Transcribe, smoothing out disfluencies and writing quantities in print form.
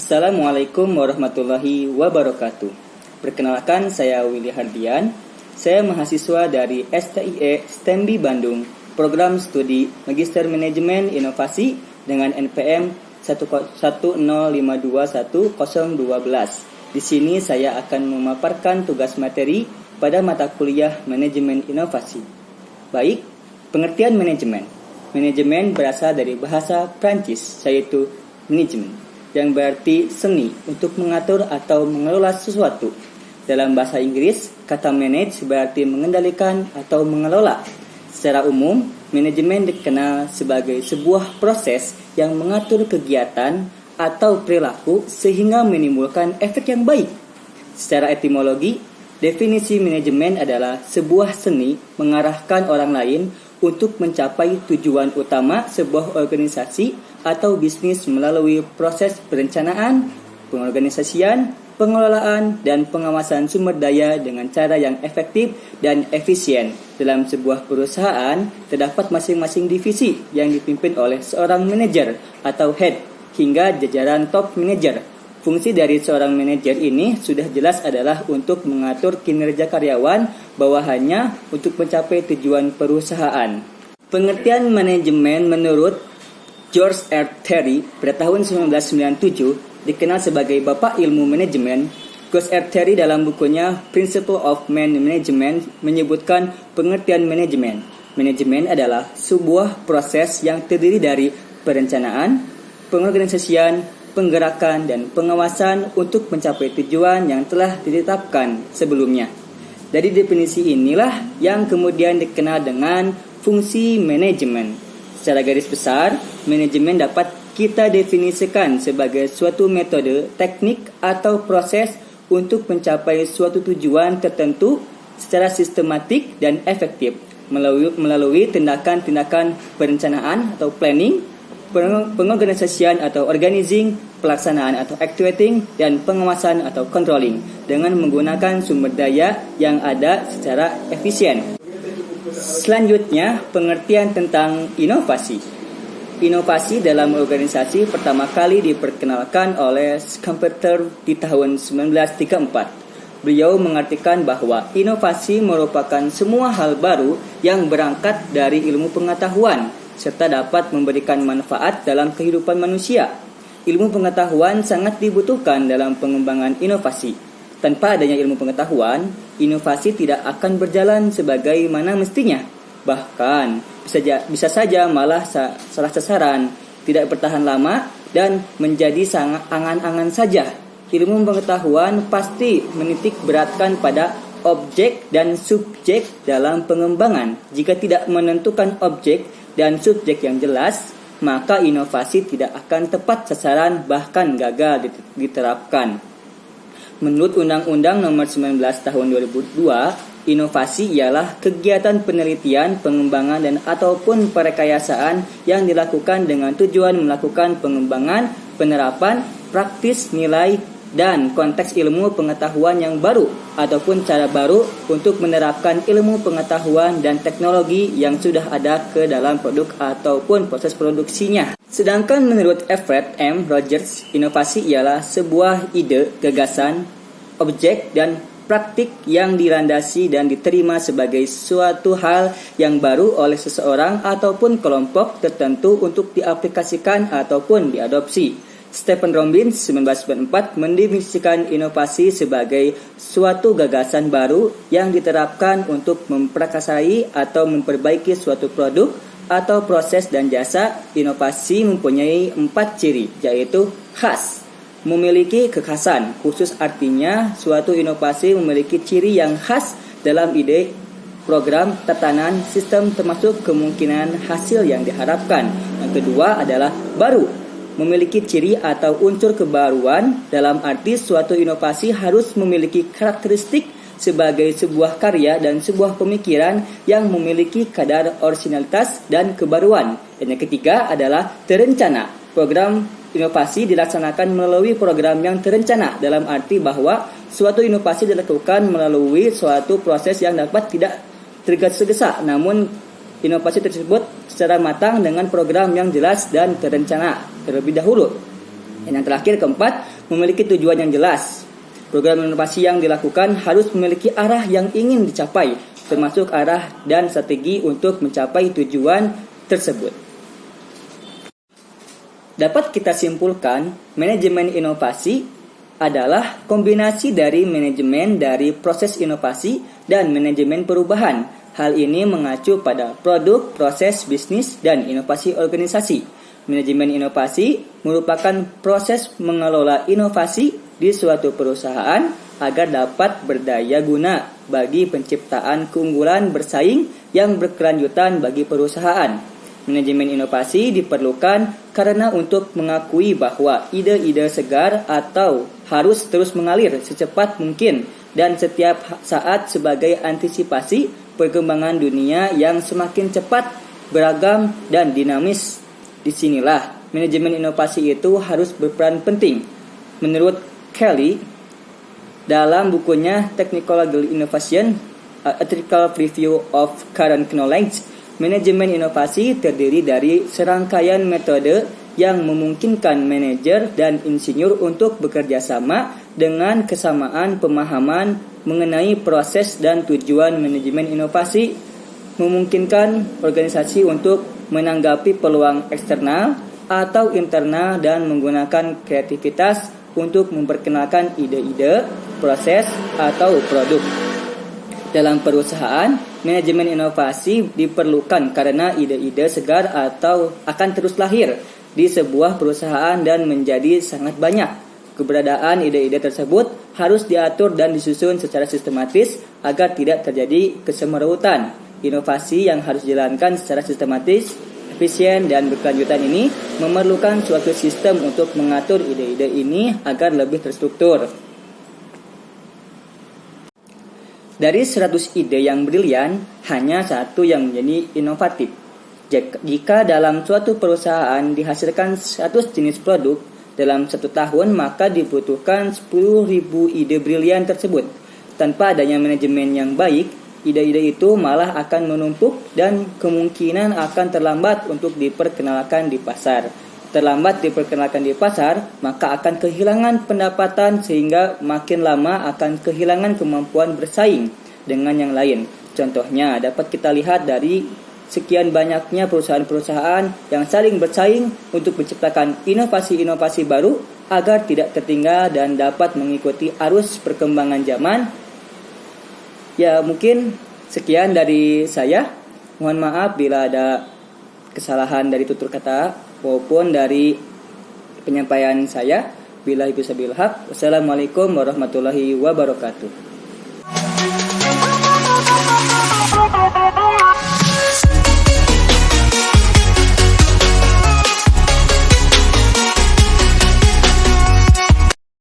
Assalamualaikum warahmatullahi wabarakatuh. Perkenalkan, saya Willy Hardian. Saya mahasiswa dari STIE STEMBI Bandung, Program Studi Magister Manajemen Inovasi dengan NPM 105211012. Di sini saya akan memaparkan tugas materi pada mata kuliah Manajemen Inovasi. Baik, pengertian manajemen. Manajemen berasal dari bahasa Prancis, yaitu management, yang berarti seni untuk mengatur atau mengelola sesuatu. Dalam bahasa Inggris, kata manage berarti mengendalikan atau mengelola. Secara umum, manajemen dikenal sebagai sebuah proses yang mengatur kegiatan atau perilaku sehingga menimbulkan efek yang baik. Secara etimologi, definisi manajemen adalah sebuah seni mengarahkan orang lain untuk mencapai tujuan utama sebuah organisasi atau bisnis melalui proses perencanaan, pengorganisasian, pengelolaan, dan pengawasan sumber daya dengan cara yang efektif dan efisien. Dalam sebuah perusahaan, terdapat masing-masing divisi yang dipimpin oleh seorang manajer atau head hingga jajaran top manager. Fungsi dari seorang manajer ini sudah jelas adalah untuk mengatur kinerja karyawan bawahannya untuk mencapai tujuan perusahaan. Pengertian manajemen menurut George R. Terry pada tahun 1997 dikenal sebagai Bapak Ilmu Manajemen. George R. Terry dalam bukunya Principle of Management menyebutkan pengertian manajemen. Manajemen adalah sebuah proses yang terdiri dari perencanaan, pengorganisasian, penggerakan, dan pengawasan untuk mencapai tujuan yang telah ditetapkan sebelumnya. Dari definisi inilah yang kemudian dikenal dengan fungsi manajemen. Secara garis besar, manajemen dapat kita definisikan sebagai suatu metode, teknik, atau proses untuk mencapai suatu tujuan tertentu secara sistematik dan efektif melalui tindakan-tindakan perencanaan atau planning, pengorganisasian atau organizing, pelaksanaan atau activating, dan pengawasan atau controlling dengan menggunakan sumber daya yang ada secara efisien. Selanjutnya, pengertian tentang inovasi. Inovasi dalam organisasi pertama kali diperkenalkan oleh Schumpeter di tahun 1934. Beliau mengartikan bahwa inovasi merupakan semua hal baru yang berangkat dari ilmu pengetahuan serta dapat memberikan manfaat dalam kehidupan manusia. Ilmu pengetahuan sangat dibutuhkan dalam pengembangan inovasi. Tanpa adanya ilmu pengetahuan, inovasi tidak akan berjalan sebagaimana mestinya. Bahkan, bisa saja malah salah sasaran, tidak bertahan lama, dan menjadi sangat angan-angan saja. Ilmu pengetahuan pasti menitik beratkan pada objek dan subjek dalam pengembangan. Jika tidak menentukan objek dan subjek yang jelas, maka inovasi tidak akan tepat sasaran, bahkan gagal diterapkan. Menurut Undang-Undang Nomor 19 Tahun 2002, inovasi ialah kegiatan penelitian, pengembangan, dan ataupun perekayasaan yang dilakukan dengan tujuan melakukan pengembangan, penerapan, praktis, nilai, dan konteks ilmu pengetahuan yang baru ataupun cara baru untuk menerapkan ilmu pengetahuan dan teknologi yang sudah ada ke dalam produk ataupun proses produksinya. Sedangkan menurut Everett M. Rogers, inovasi ialah sebuah ide, gagasan, objek, dan praktik yang dilandasi dan diterima sebagai suatu hal yang baru oleh seseorang ataupun kelompok tertentu untuk diaplikasikan ataupun diadopsi. Stephen Robbins 1994 mendefinisikan inovasi sebagai suatu gagasan baru yang diterapkan untuk memprakarsai atau memperbaiki suatu produk atau proses dan jasa. Inovasi mempunyai 4 ciri, yaitu khas, memiliki kekhasan khusus, artinya suatu inovasi memiliki ciri yang khas dalam ide, program, tatanan, sistem, termasuk kemungkinan hasil yang diharapkan. Yang kedua adalah baru, memiliki ciri atau unsur kebaruan dalam arti suatu inovasi harus memiliki karakteristik sebagai sebuah karya dan sebuah pemikiran yang memiliki kadar orisinalitas dan kebaruan. Dan yang ketiga adalah terencana. Program inovasi dilaksanakan melalui program yang terencana dalam arti bahwa suatu inovasi dilakukan melalui suatu proses yang dapat tidak tergesa-gesa, namun inovasi tersebut secara matang dengan program yang jelas dan terencana terlebih dahulu. Dan yang terakhir, keempat, memiliki tujuan yang jelas. Program inovasi yang dilakukan harus memiliki arah yang ingin dicapai, termasuk arah dan strategi untuk mencapai tujuan tersebut. Dapat kita simpulkan, manajemen inovasi adalah kombinasi dari manajemen dari proses inovasi dan manajemen perubahan. Hal ini mengacu pada produk, proses bisnis, dan inovasi organisasi. Manajemen inovasi merupakan proses mengelola inovasi di suatu perusahaan agar dapat berdaya guna bagi penciptaan keunggulan bersaing yang berkelanjutan bagi perusahaan. Manajemen inovasi diperlukan karena untuk mengakui bahwa ide-ide segar atau harus terus mengalir secepat mungkin dan setiap saat sebagai antisipasi perkembangan dunia yang semakin cepat, beragam, dan dinamis. Disinilah manajemen inovasi itu harus berperan penting. Menurut Kelly, dalam bukunya Technological Innovation, A Ethical Review of Current Knowledge, manajemen inovasi terdiri dari serangkaian metode yang memungkinkan manajer dan insinyur untuk bekerja sama dengan kesamaan pemahaman mengenai proses dan tujuan manajemen inovasi, memungkinkan organisasi untuk menanggapi peluang eksternal atau internal dan menggunakan kreativitas untuk memperkenalkan ide-ide, proses, atau produk. Dalam perusahaan, manajemen inovasi diperlukan karena ide-ide segar atau akan terus lahir di sebuah perusahaan dan menjadi sangat banyak. Keberadaan ide-ide tersebut harus diatur dan disusun secara sistematis agar tidak terjadi kesemerawutan. Inovasi yang harus dijalankan secara sistematis, efisien, dan berkelanjutan ini memerlukan suatu sistem untuk mengatur ide-ide ini agar lebih terstruktur. Dari 100 ide yang brilian, hanya satu yang menjadi inovatif. Jika dalam suatu perusahaan dihasilkan 100 jenis produk dalam 1 tahun, maka dibutuhkan 10.000 ide brilian tersebut. Tanpa adanya manajemen yang baik, ide-ide itu malah akan menumpuk dan kemungkinan akan terlambat untuk diperkenalkan di pasar. Terlambat diperkenalkan di pasar, maka akan kehilangan pendapatan sehingga makin lama akan kehilangan kemampuan bersaing dengan yang lain. Contohnya dapat kita lihat dari sekian banyaknya perusahaan-perusahaan yang saling bersaing untuk menciptakan inovasi-inovasi baru agar tidak tertinggal dan dapat mengikuti arus perkembangan zaman. Ya, mungkin sekian dari saya. Mohon maaf bila ada kesalahan dari tutur kata maupun dari penyampaian saya. Billahi bisabil haq. Wassalamualaikum warahmatullahi wabarakatuh.